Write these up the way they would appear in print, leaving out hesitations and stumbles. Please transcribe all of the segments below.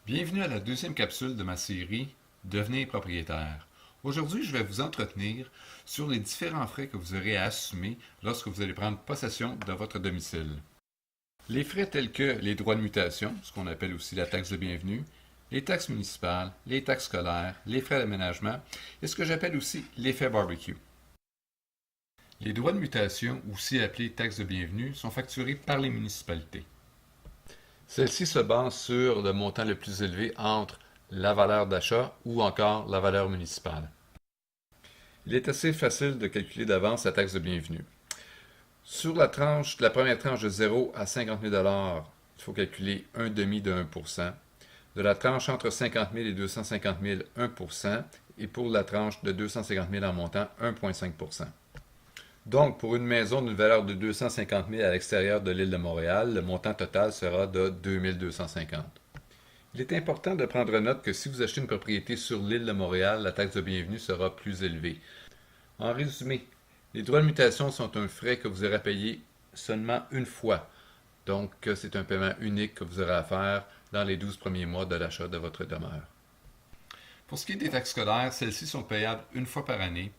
Bienvenue à la deuxième capsule de ma série Devenir propriétaire. Aujourd'hui, je vais vous entretenir sur les différents frais que vous aurez à assumer lorsque vous allez prendre possession de votre domicile. Les frais tels que les droits de mutation, ce qu'on appelle aussi la taxe de bienvenue, les taxes municipales, les taxes scolaires, les frais d'aménagement et ce que j'appelle aussi l'effet barbecue. Les droits de mutation, aussi appelés taxes de bienvenue, sont facturés par les municipalités. Celle-ci se base sur le montant le plus élevé entre la valeur d'achat ou encore la valeur municipale. Il est assez facile de calculer d'avance la taxe de bienvenue. Sur la première tranche de 0 à 50 000 il faut calculer un demi de 1%. De la tranche entre 50 000 et 250 000, 1%. Et pour la tranche de 250 000 en montant, 1,5%. Donc, pour une maison d'une valeur de 250 000 à l'extérieur de l'île de Montréal, le montant total sera de 2 250. Il est important de prendre note que si vous achetez une propriété sur l'île de Montréal, la taxe de bienvenue sera plus élevée. En résumé, les droits de mutation sont un frais que vous aurez à payer seulement une fois. Donc, c'est un paiement unique que vous aurez à faire dans les 12 premiers mois de l'achat de votre demeure. Pour ce qui est des taxes scolaires, celles-ci sont payables une fois par année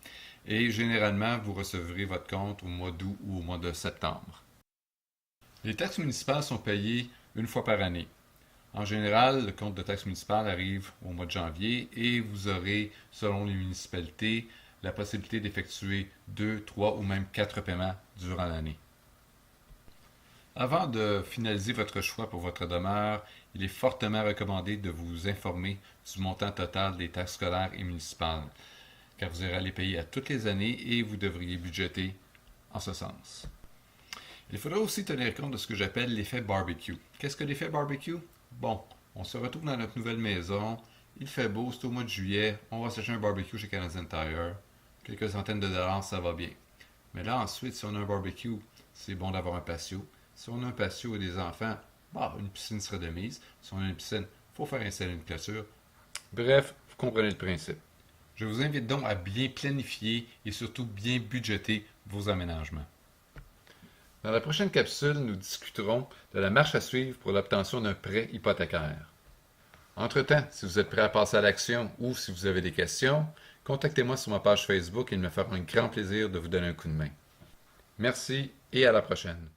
et généralement, vous recevrez votre compte au mois d'août ou au mois de septembre. Les taxes municipales sont payées une fois par année. En général, le compte de taxes municipales arrive au mois de janvier et vous aurez, selon les municipalités, la possibilité d'effectuer 2, 3 ou même 4 paiements durant l'année. Avant de finaliser votre choix pour votre demeure, il est fortement recommandé de vous informer du montant total des taxes scolaires et municipales, car vous aurez à les payer à toutes les années et vous devriez budgéter en ce sens. Il faudra aussi tenir compte de ce que j'appelle l'effet barbecue. Qu'est-ce que l'effet barbecue? Bon, on se retrouve dans notre nouvelle maison, il fait beau, c'est au mois de juillet, on va s'acheter un barbecue chez Canadian Tire, quelques centaines de dollars, ça va bien. Mais là ensuite, si on a un barbecue, c'est bon d'avoir un patio. Si on a un patio et des enfants, une piscine serait de mise. Si on a une piscine, il faut faire installer une clôture. Bref, vous comprenez le principe. Je vous invite donc à bien planifier et surtout bien budgéter vos aménagements. Dans la prochaine capsule, nous discuterons de la marche à suivre pour l'obtention d'un prêt hypothécaire. Entre-temps, si vous êtes prêt à passer à l'action ou si vous avez des questions, contactez-moi sur ma page Facebook et il me fera un grand plaisir de vous donner un coup de main. Merci et à la prochaine.